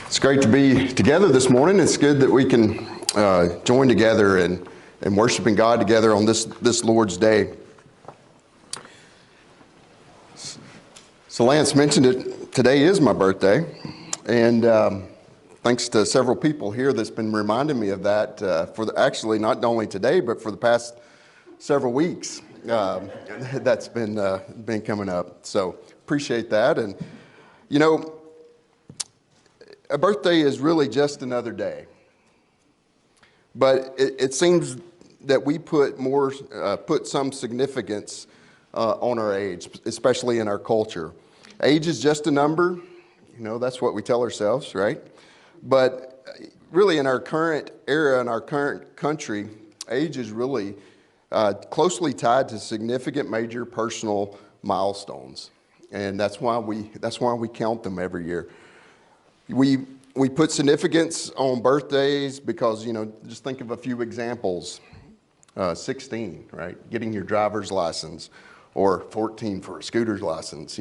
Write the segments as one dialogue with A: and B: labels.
A: It's great to be together this morning. It's good that we can join together and worshiping God together on this Lord's Day. So Lance mentioned it, today is my birthday, and thanks to several people here that's been reminding me of that actually not only today, but for the past several weeks. That's been coming up. So appreciate that. And you know, a birthday is really just another day, but it seems that we put some significance on our age, especially in our culture. Age is just a number, that's what we tell ourselves, right? But really in our current era, in our current country, age is really closely tied to significant major personal milestones. And that's why we count them every year. We put significance on birthdays because, just think of a few examples. 16, right? Getting your driver's license, or 14 for a scooter's license,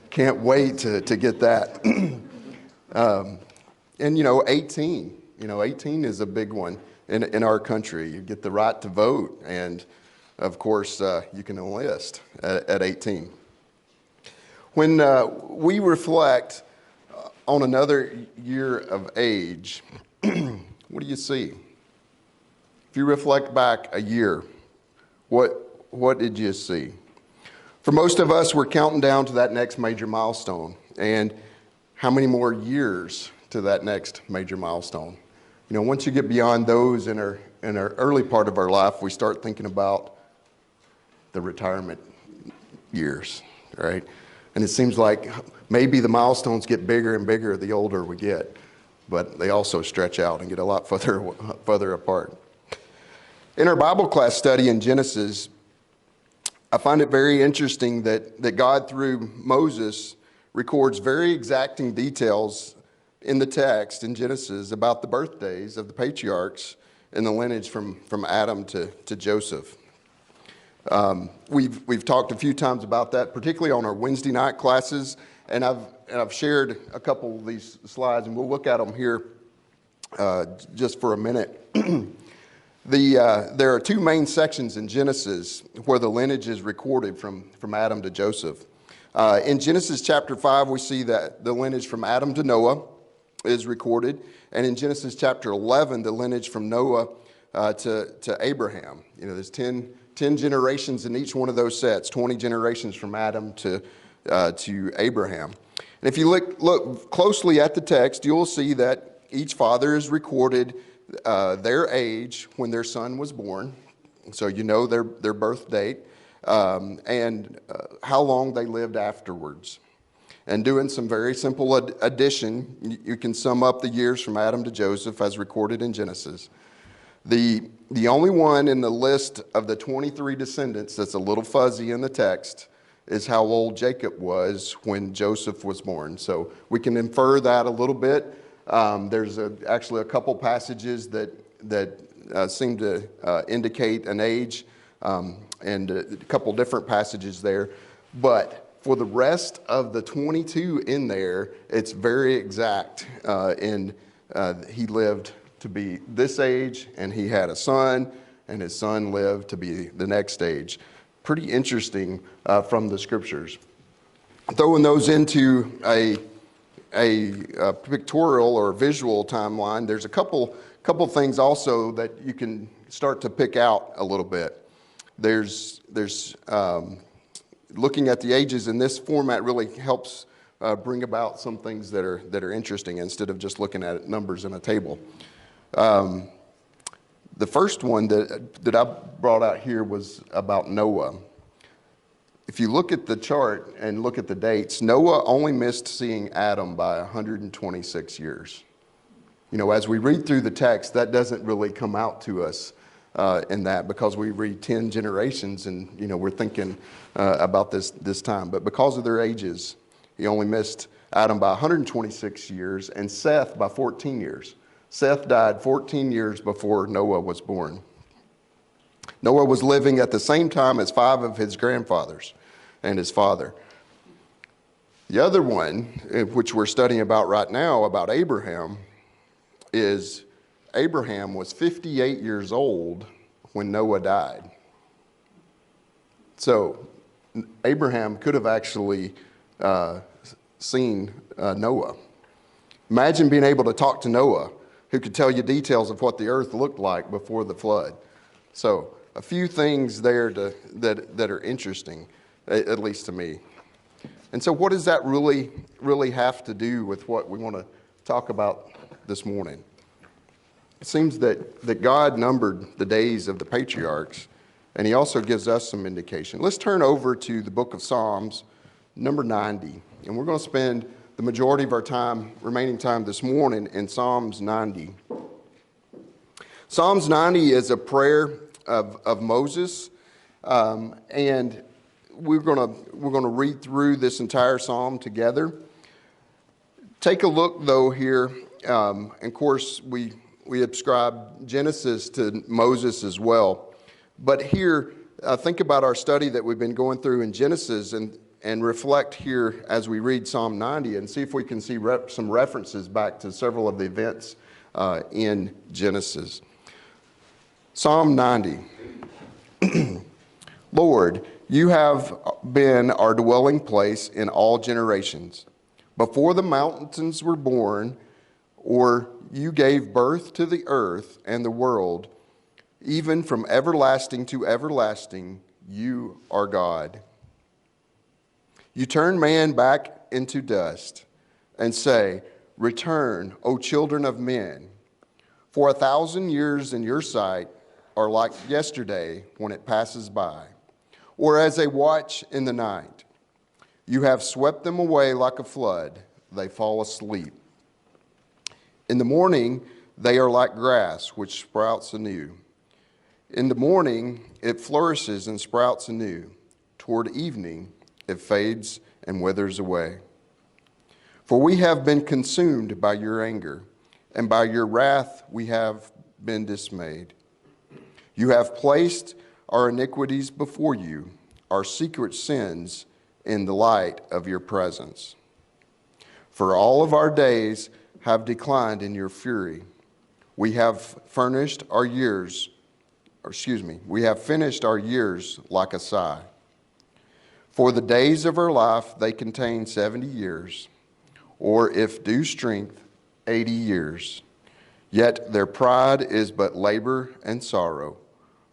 A: can't wait to get that. And 18, 18 is a big one in our country. You get the right to vote, and of course, you can enlist at 18. When we reflect on another year of age, what do you see? If you reflect back a year, what did you see? For most of us, we're counting down to that next major milestone. And how many more years to that next major milestone? Once you get beyond those in our early part of our life, we start thinking about the retirement years, right? And it seems like maybe the milestones get bigger and bigger the older we get, but they also stretch out and get a lot further apart. In our Bible class study in Genesis, I find it very interesting that God, through Moses, records very exacting details in the text in Genesis about the birthdays of the patriarchs and the lineage from Adam to Joseph. We've talked a few times about that, particularly on our Wednesday night classes, and I've shared a couple of these slides, and we'll look at them here just for a minute. There are two main sections in Genesis where the lineage is recorded from Adam to Joseph. In Genesis chapter 5, we see that the lineage from Adam to Noah is recorded, and in Genesis chapter 11, the lineage from Noah to Abraham. There's 10 generations in each one of those sets, 20 generations from Adam to Abraham. And if you look closely at the text, you'll see that each father is recorded their age when their son was born, so their birth date, and how long they lived afterwards. And doing some very simple addition, you can sum up the years from Adam to Joseph as recorded in Genesis. The only one in the list of the 23 descendants that's a little fuzzy in the text is how old Jacob was when Joseph was born. So we can infer that a little bit. There's actually a couple passages that seem to indicate an age, and a couple different passages there. But for the rest of the 22 in there, it's very exact. He lived to be this age, and he had a son, and his son lived to be the next age. Pretty interesting from the scriptures. Throwing those into a pictorial or visual timeline, there's a couple things also that you can start to pick out a little bit. There's looking at the ages in this format really helps bring about some things that are interesting instead of just looking at numbers in a table. The first one that I brought out here was about Noah. If you look at the chart and look at the dates, Noah only missed seeing Adam by 126 years. As we read through the text, that doesn't really come out to us in that, because we read 10 generations and, we're thinking about this time. But because of their ages, he only missed Adam by 126 years and Seth by 14 years. Seth died 14 years before Noah was born. Noah was living at the same time as 5 of his grandfathers and his father. The other one, which we're studying about right now, about Abraham, is Abraham was 58 years old when Noah died. So Abraham could have actually seen Noah. Imagine being able to talk to Noah, who could tell you details of what the earth looked like before the flood. So a few things there that are interesting, at least to me. And so what does that really have to do with what we want to talk about this morning? It seems that God numbered the days of the patriarchs, and he also gives us some indication. Let's turn over to the book of Psalms, number 90. And we're going to spend the majority of our remaining time this morning in Psalms 90. Psalms 90 is a prayer of Moses, and we're going to read through this entire psalm together. Take a look, though, here. Of course, we ascribe Genesis to Moses as well. But here, think about our study that we've been going through in Genesis and reflect here as we read Psalm 90 and see if we can see some references back to several of the events in Genesis. Psalm 90. Lord, you have been our dwelling place in all generations. Before the mountains were born, or you gave birth to the earth and the world, even from everlasting to everlasting, you are God. You turn man back into dust and say, return, O children of men. For 1,000 years in your sight are like yesterday when it passes by, or as a watch in the night. You have swept them away like a flood. They fall asleep. In the morning, they are like grass which sprouts anew. In the morning, it flourishes and sprouts anew. Toward evening, it fades and withers away. For we have been consumed by your anger, and by your wrath we have been dismayed. You have placed our iniquities before you, our secret sins in the light of your presence. For all of our days have declined in your fury. We have finished our years like a sigh. For the days of our life, they contain 70 years, or if due strength, 80 years. Yet their pride is but labor and sorrow,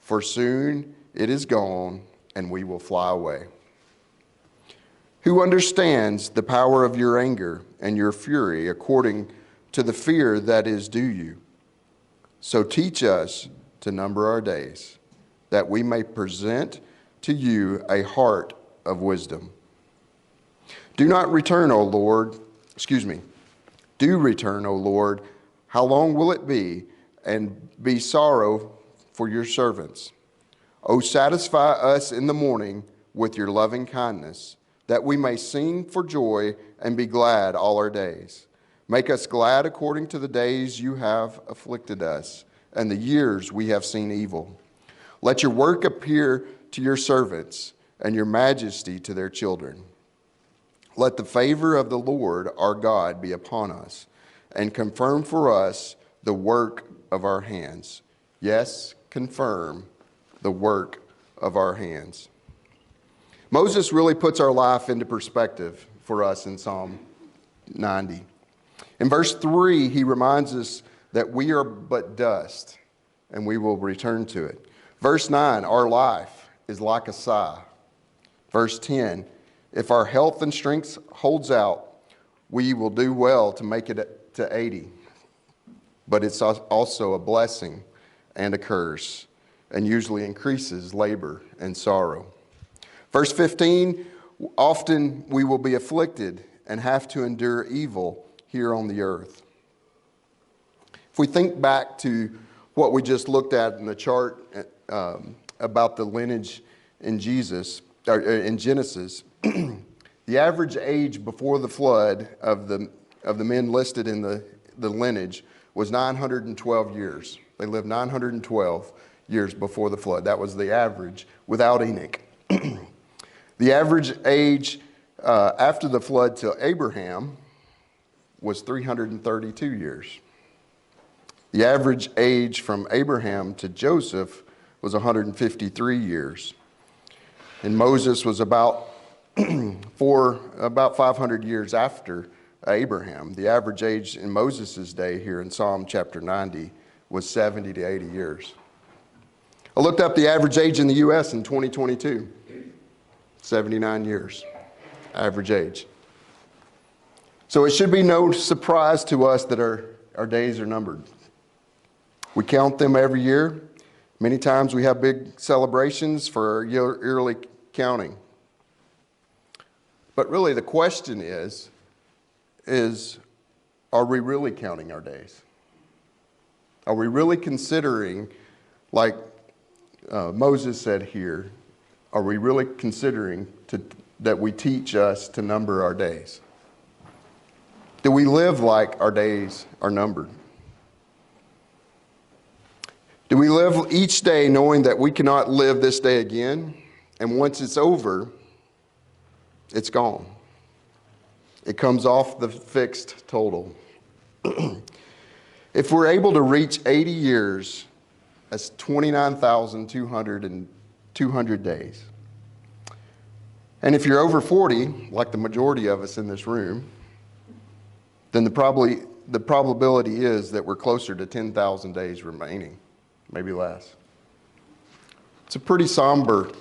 A: for soon it is gone, and we will fly away. Who understands the power of your anger and your fury according to the fear that is due you? So teach us to number our days, that we may present to you a heart of wisdom. Do return, O Lord. How long will it be, and be sorrow for your servants? O satisfy us in the morning with your loving kindness, that we may sing for joy and be glad all our days. Make us glad according to the days you have afflicted us, and the years we have seen evil. Let your work appear to your servants, and your majesty to their children. Let the favor of the Lord our God be upon us, and confirm for us the work of our hands. Yes, confirm the work of our hands. Moses really puts our life into perspective for us in Psalm 90. In verse 3, he reminds us that we are but dust, and we will return to it. Verse 9, our life is like a sigh. Verse 10, if our health and strength holds out, we will do well to make it to 80. But it's also a blessing and a curse, and usually increases labor and sorrow. Verse 15, often we will be afflicted and have to endure evil here on the earth. If we think back to what we just looked at in the chart about the lineage in Genesis, the average age before the flood of the men listed in the lineage was 912 years. They lived 912 years before the flood. That was the average without Enoch. The average age after the flood to Abraham was 332 years. The average age from Abraham to Joseph was 153 years. And Moses was about 500 years after Abraham. The average age in Moses' day here in Psalm chapter 90 was 70 to 80 years. I looked up the average age in the U.S. in 2022, 79 years, average age. So it should be no surprise to us that our days are numbered. We count them every year. Many times we have big celebrations for our yearly counting. But really the question is are we really counting our days? Are we really considering, like Moses said here, are we really considering that we teach us to number our days? Do we live like our days are numbered? Do we live each day knowing that we cannot live this day again, and once it's over, it's gone? It comes off the fixed total. If we're able to reach 80 years, that's 29,200 days. And if you're over 40, like the majority of us in this room, then the probability is that we're closer to 10,000 days remaining, maybe less. It's a pretty somber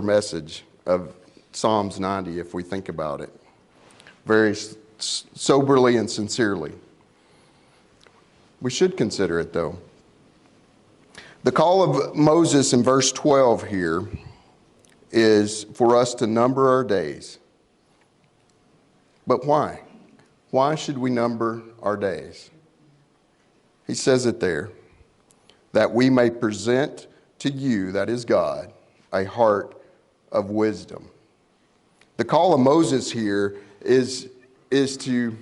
A: message of Psalms 90 if we think about it, very soberly and sincerely. We should consider it though. The call of Moses in verse 12 here is for us to number our days. But why? Why should we number our days? He says it there, that we may present to you, that is God, a heart of wisdom. The call of Moses here is to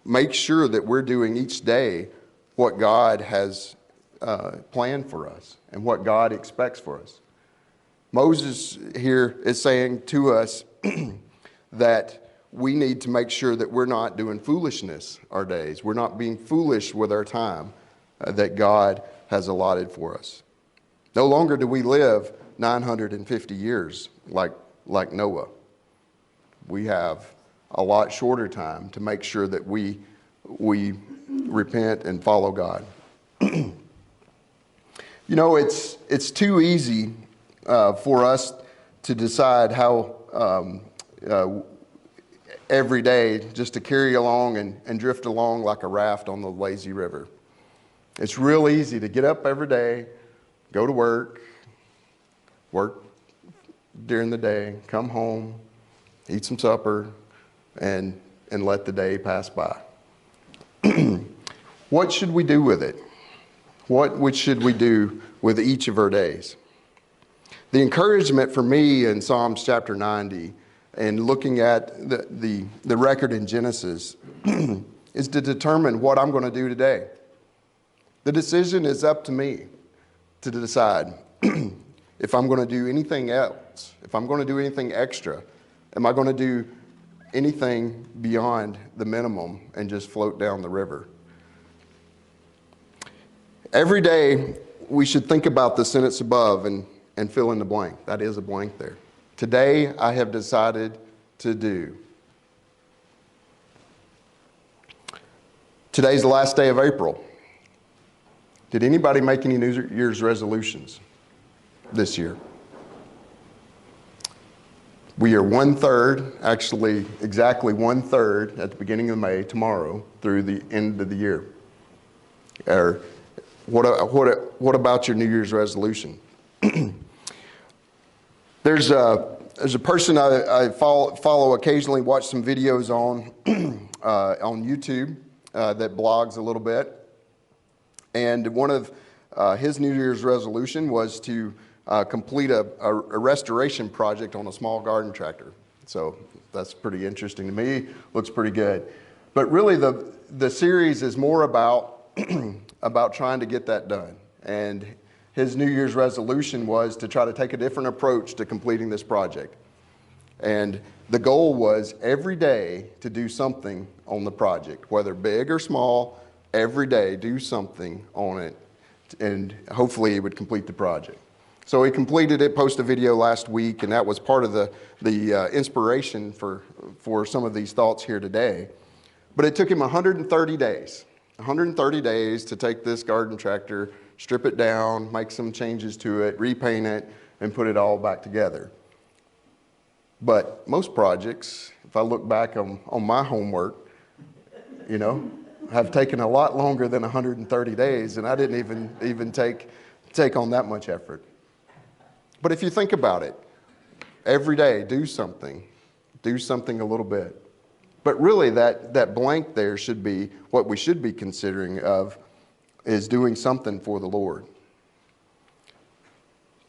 A: make sure that we're doing each day what God has planned for us and what God expects for us. Moses here is saying to us that we need to make sure that we're not doing foolishness our days. We're not being foolish with our time that God has allotted for us. No longer do we live 950 years like Noah. We have a lot shorter time to make sure that we repent and follow God. You know, it's too easy for us to decide how every day just to carry along and drift along like a raft on the lazy river. It's real easy to get up every day, go to work during the day, come home, eat some supper, and let the day pass by. What should we do with it? What should we do with each of our days? The encouragement for me in Psalms chapter 90 and looking at the record in Genesis is to determine what I'm going to do today. The decision is up to me to decide if I'm going to do anything else, if I'm going to do anything extra. Am I going to do anything beyond the minimum and just float down the river? Every day we should think about the sentence above and fill in the blank. That is a blank there. Today I have decided to do. Today's the last day of April. Did anybody make any New Year's resolutions this year? We are 1/3, actually exactly 1/3 at the beginning of May, tomorrow, through the end of the year. Or what about your New Year's resolution? There's a person I follow occasionally, watch some videos on YouTube that blogs a little bit. And one of his New Year's resolution was to complete a restoration project on a small garden tractor. So that's pretty interesting to me. Looks pretty good. But really the series is more about about trying to get that done. And his New Year's resolution was to try to take a different approach to completing this project. And The goal was every day to do something on the project, whether big or small, every day do something on it, and hopefully he would complete the project. So he completed it, posted a video last week, and that was part of the inspiration for some of these thoughts here today. But it took him 130 days. 130 days to take this garden tractor, strip it down, make some changes to it, repaint it, and put it all back together. But most projects, if I look back on my homework, have taken a lot longer than 130 days, and I didn't even take on that much effort. But if you think about it, every day do something a little bit. But really that blank there should be what we should be considering of is doing something for the Lord.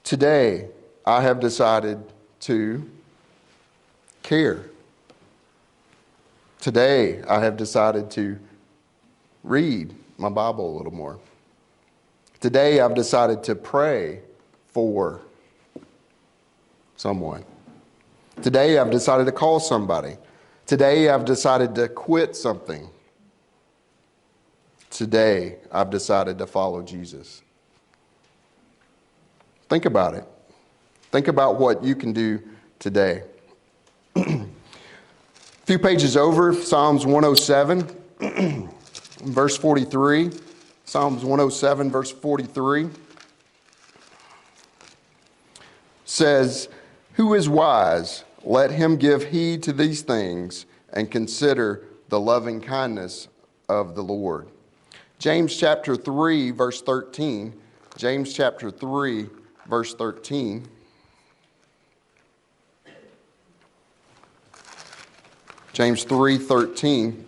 A: Today, I have decided to care. Today, I have decided to read my Bible a little more. Today, I've decided to pray for someone. Today, I've decided to call somebody. Today, I've decided to quit something. Today, I've decided to follow Jesus. Think about it. Think about what you can do today. A few pages over, Psalms 107, verse 43. Psalms 107, verse 43 says, "Who is wise? Let him give heed to these things and consider the loving kindness of the Lord." James chapter 3, verse 13. James chapter 3, verse 13. James 3:13.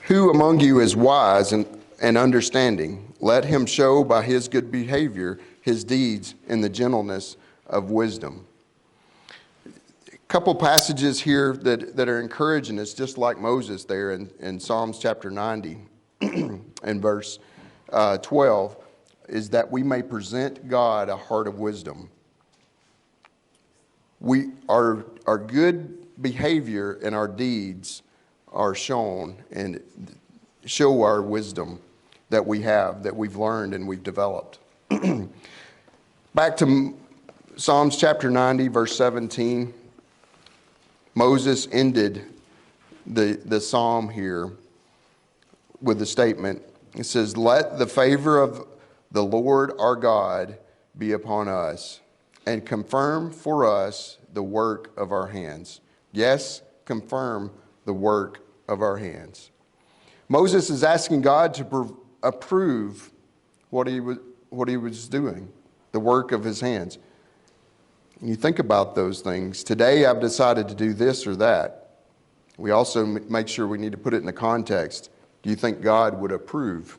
A: "Who among you is wise and understanding? Let him show by his good behavior his deeds in the gentleness of wisdom." A couple passages here that are encouraging us, just like Moses there in Psalms chapter 90 and verse 12, is that we may present God a heart of wisdom. Our good behavior and our deeds are shown and show our wisdom that we have, that we've learned and we've developed. Back to Psalms chapter 90, verse 17. Moses ended the psalm here with the statement. It says, "Let the favor of the Lord our God be upon us, and confirm for us the work of our hands." Yes, confirm the work of our hands. Moses is asking God to approve what he was doing, the work of his hands. And you think about those things. Today I've decided to do this or that. We also make sure we need to put it in the context. Do you think God would approve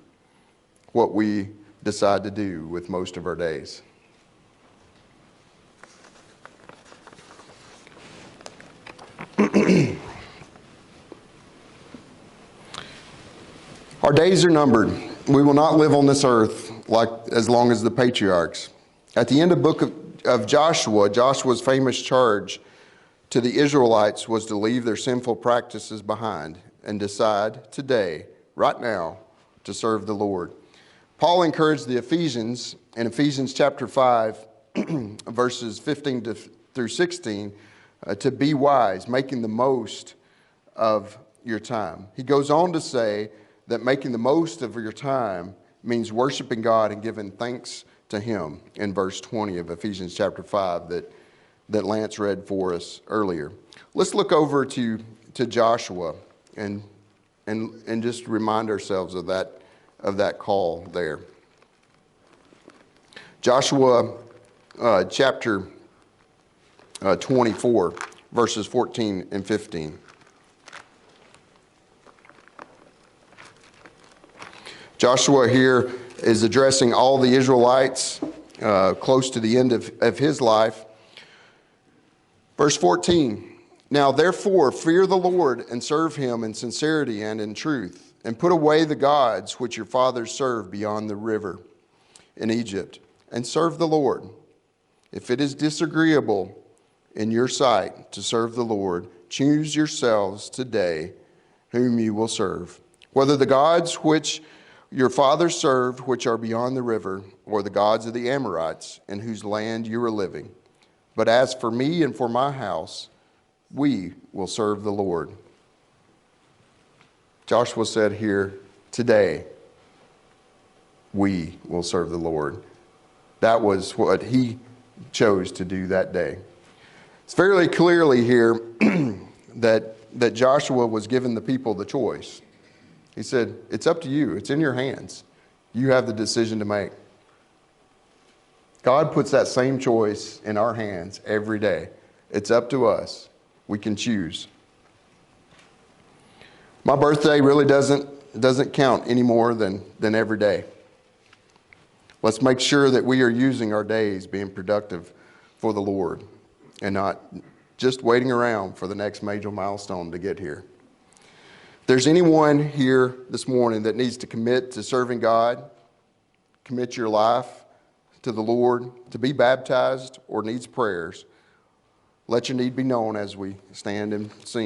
A: what we decide to do with most of our days? Our days are numbered. We will not live on this earth as long as the patriarchs. At the end of the book of Joshua, Joshua's famous charge to the Israelites was to leave their sinful practices behind and decide today, right now, to serve the Lord. Paul encouraged the Ephesians in Ephesians chapter 5, verses 15 through 16, to be wise, making the most of your time. He goes on to say that making the most of your time means worshiping God and giving thanks to Him in verse 20 of Ephesians chapter 5 that Lance read for us earlier. Let's look over to Joshua and just remind ourselves of that call there. Joshua chapter 24, verses 14 and 15. Joshua here is addressing all the Israelites close to the end of his life. Verse 14, "Now therefore fear the Lord and serve him in sincerity and in truth, and put away the gods which your fathers served beyond the river in Egypt, and serve the Lord. If it is disagreeable in your sight to serve the Lord, choose yourselves today whom you will serve, whether the gods which your fathers served, which are beyond the river, or the gods of the Amorites, in whose land you are living. But as for me and for my house, we will serve the Lord. Joshua said here, today, we will serve the Lord. That was what he chose to do that day. It's fairly clearly here that Joshua was giving the people the choice. He said, it's up to you. It's in your hands. You have the decision to make. God puts that same choice in our hands every day. It's up to us. We can choose. My birthday really doesn't count any more than every day. Let's make sure that we are using our days being productive for the Lord and not just waiting around for the next major milestone to get here. If there's anyone here this morning that needs to commit to serving God, commit your life to the Lord, to be baptized, or needs prayers, let your need be known as we stand and sing.